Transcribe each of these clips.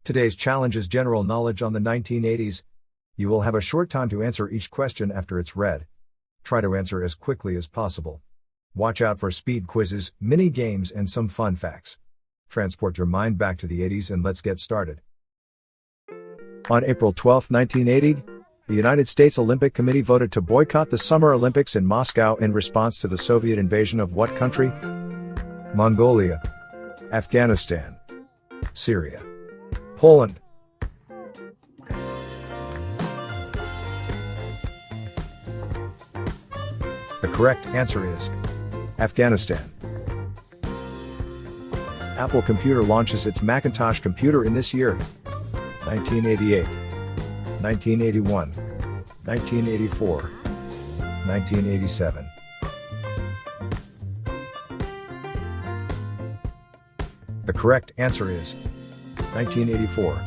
Today's challenge is general knowledge on the 1980s. You will have a short time to answer each question after it's read. Try to answer as quickly as possible. Watch out for speed quizzes, mini games, and some fun facts. Transport your mind back to the 80s and let's get started. On April 12, 1980, the United States Olympic Committee voted to boycott the Summer Olympics in Moscow in response to the Soviet invasion of what country? Mongolia, Afghanistan, Syria, Poland. The correct answer is Afghanistan. Apple Computer launches its Macintosh computer in this year: 1988, 1981, 1984, 1987. The correct answer is 1984.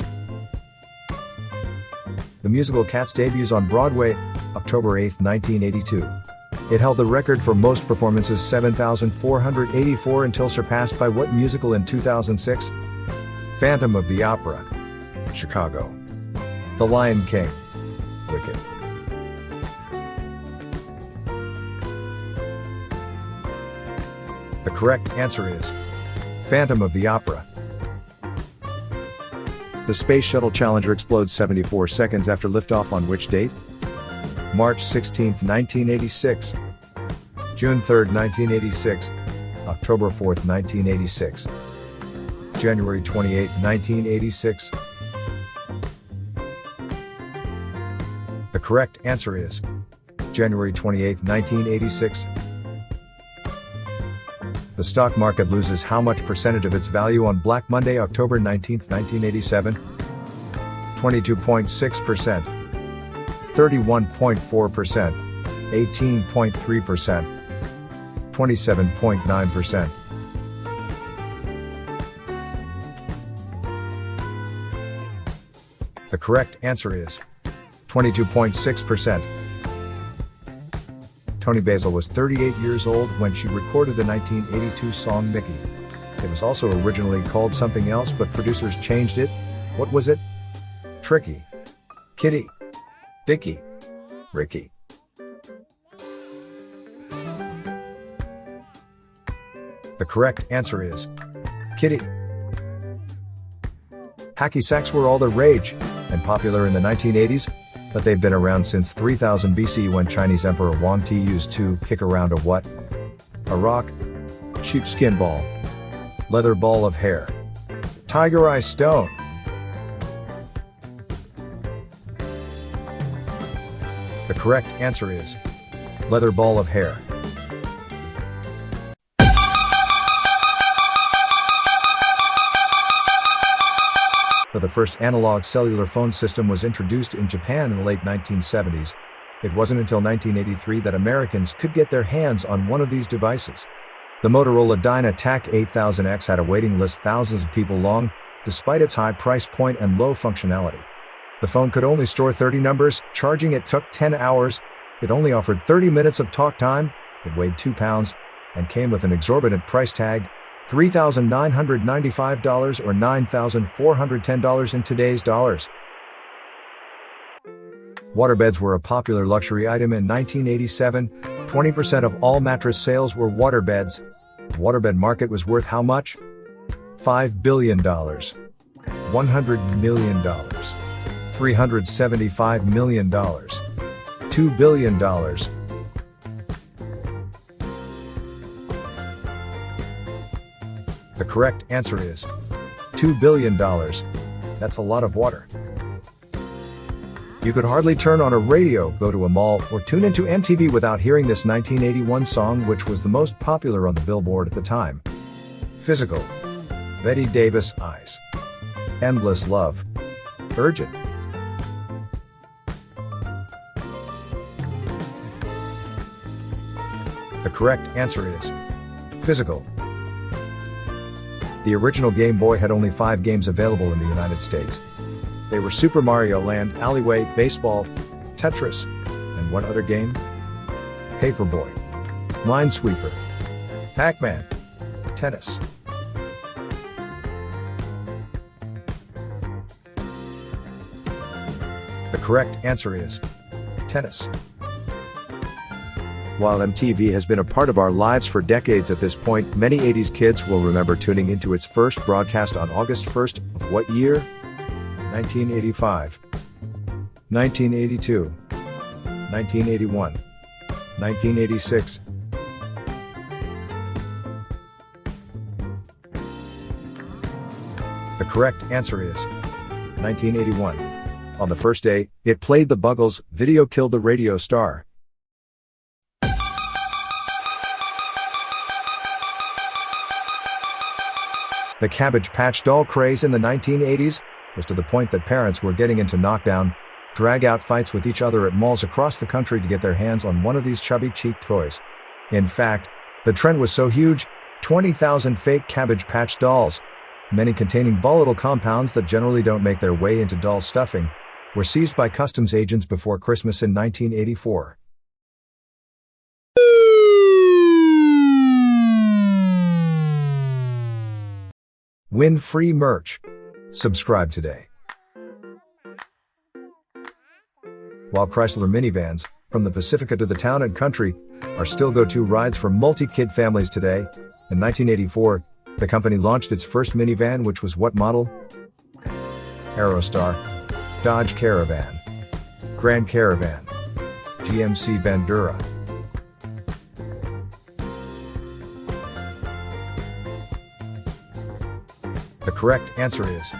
The musical Cats debuts on Broadway, October 8, 1982. It held the record for most performances, 7,484, until surpassed by what musical in 2006? Phantom of the Opera, Chicago. The Lion King, Wicked. The correct answer is Phantom of the Opera. The Space Shuttle Challenger explodes 74 seconds after liftoff on which date? March 16, 1986, June 3, 1986, October 4, 1986, January 28, 1986. The correct answer is January 28, 1986. The stock market loses how much percentage of its value on Black Monday, October 19, 1987? 22.6%. 31.4%, 18.3%, 27.9%. The correct answer is 22.6%. Toni Basil was 38 years old when she recorded the 1982 song Mickey. It was also originally called something else, but producers changed it. What was it? Tricky, Kitty, Dickie, Ricky. The correct answer is Kitty. Hacky sacks were all the rage and popular in the 1980s, but they've been around since 3000 BC when Chinese Emperor Wang Ti used to kick around a what? A rock, sheepskin ball, leather ball of hair, tiger eye stone. The correct answer is leather ball of hair. The first analog cellular phone system was introduced in Japan in the late 1970s. It wasn't until 1983 that Americans could get their hands on one of these devices. The Motorola Dynatac 8000X had a waiting list thousands of people long, despite its high price point and low functionality. The phone could only store 30 numbers, charging it took 10 hours, it only offered 30 minutes of talk time, it weighed 2 pounds, and came with an exorbitant price tag, $3,995 or $9,410 in today's dollars. Waterbeds were a popular luxury item in 1987. 20% of all mattress sales were waterbeds. The waterbed market was worth how much? $5 billion, $100 million, $375 million, $2 billion. The correct answer is $2 billion. That's a lot of water. You could hardly turn on a radio, go to a mall, or tune into MTV without hearing this 1981 song, which was the most popular on the Billboard at the time. Physical, Betty Davis, Eyes, Endless Love, Urgent. The correct answer is Physical. The original Game Boy had only 5 games available in the United States. They were Super Mario Land, Alleyway, Baseball, Tetris, and what other game? Paperboy, Minesweeper, Pac-Man, Tennis. correct answer is tennis. While MTV has been a part of our lives for decades at this point, many 80s kids will remember tuning into its first broadcast on August 1st of what year? 1985, 1982, 1981, 1986. The correct answer is 1981. On the first day, it played the Buggles' Video Killed the Radio Star. The Cabbage Patch doll craze in the 1980s was to the point that parents were getting into knockdown, drag-out fights with each other at malls across the country to get their hands on one of these chubby-cheeked toys. In fact, the trend was so huge, 20,000 fake Cabbage Patch dolls, many containing volatile compounds that generally don't make their way into doll stuffing, were seized by customs agents before Christmas in 1984. Win free merch. Subscribe today. While Chrysler minivans, from the Pacifica to the town and country, are still go-to rides for multi-kid families today, in 1984, the company launched its first minivan, which was what model? Aerostar, Dodge Caravan, Grand Caravan, GMC Bandura. The correct answer is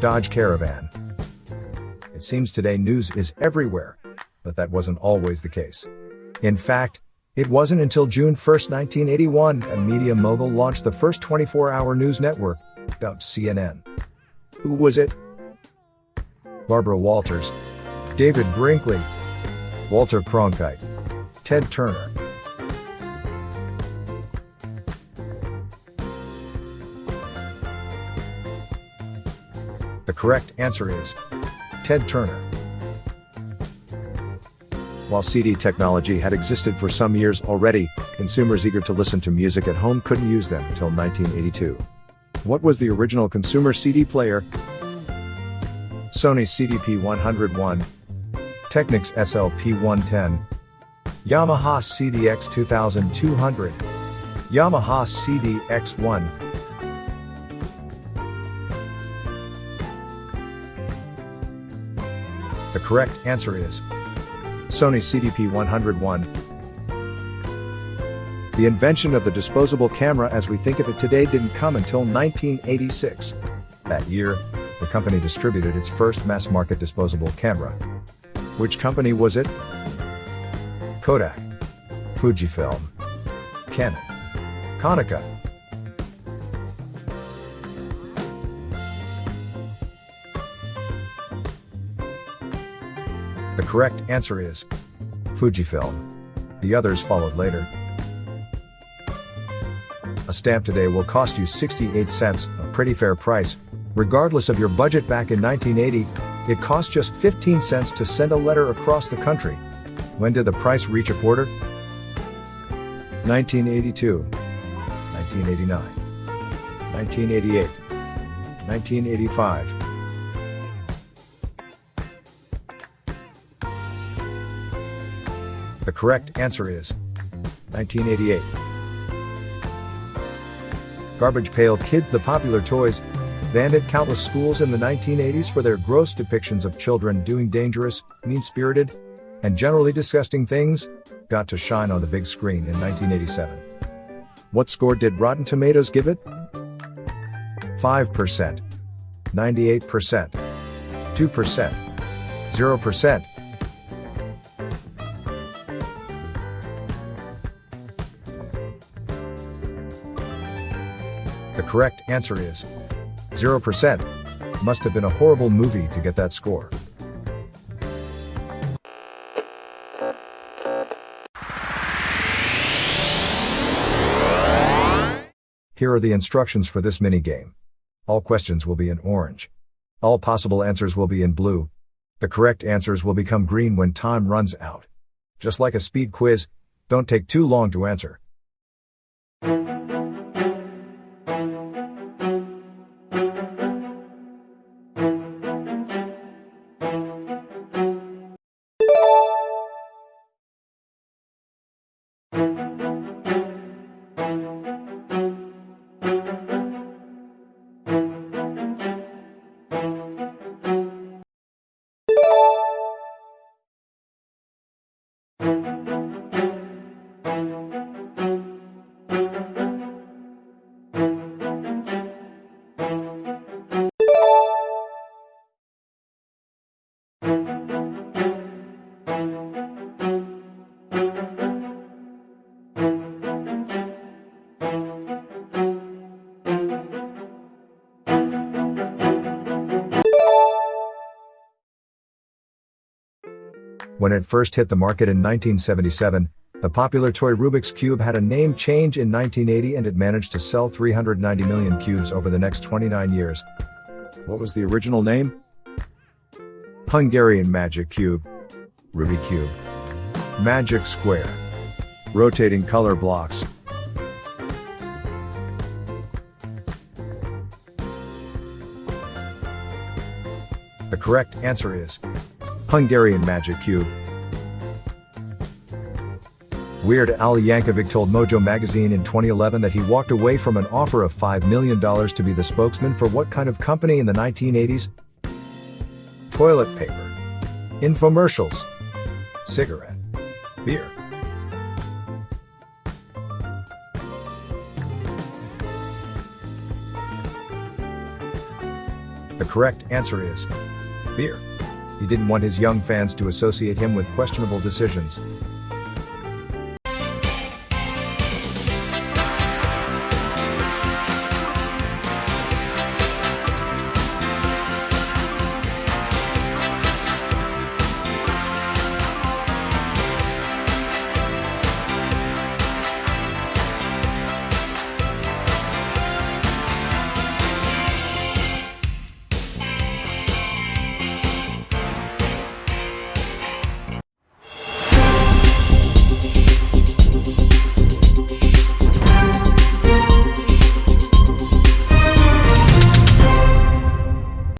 Dodge Caravan. It seems today news is everywhere, but that wasn't always the case. In fact, it wasn't until June 1, 1981, a media mogul launched the first 24-hour news network, dubbed CNN. Who was it? Barbara Walters, David Brinkley, Walter Cronkite, Ted Turner. The correct answer is Ted Turner. While CD technology had existed for some years already, consumers eager to listen to music at home couldn't use them until 1982. What was the original consumer CD player? Sony CDP-101, Technics SLP-110, Yamaha CDX 2200, Yamaha CDX-1. The correct answer is Sony CDP-101. The invention of the disposable camera as we think of it today didn't come until 1986. That year, the company distributed its first mass-market disposable camera. Which company was it? Kodak, Fujifilm, Canon, Konica. The correct answer is Fujifilm. The others followed later. A stamp today will cost you 68 cents, a pretty fair price. Regardless of your budget back in 1980, it cost just 15 cents to send a letter across the country. When did the price reach a quarter? 1982, 1989, 1988, 1985. The correct answer is 1988. Garbage Pail Kids, the popular toys, banned at countless schools in the 1980s for their gross depictions of children doing dangerous, mean-spirited, and generally disgusting things, got to shine on the big screen in 1987. What score did Rotten Tomatoes give it? 5%, 98%, 2%, 0%. The correct answer is 0%. Must have been a horrible movie to get that score. Here are the instructions for this mini-game. All questions will be in orange. All possible answers will be in blue. The correct answers will become green when time runs out. Just like a speed quiz, don't take too long to answer. When it first hit the market in 1977, the popular toy Rubik's Cube had a name change in 1980 and it managed to sell 390 million cubes over the next 29 years. What was the original name? Hungarian Magic Cube, Ruby Cube, Magic Square, Rotating Color Blocks. The correct answer is Hungarian Magic Cube. Weird Al Yankovic told Mojo magazine in 2011 that he walked away from an offer of $5 million to be the spokesman for what kind of company in the 1980s? Toilet paper, infomercials, cigarette, beer. The correct answer is beer. He didn't want his young fans to associate him with questionable decisions.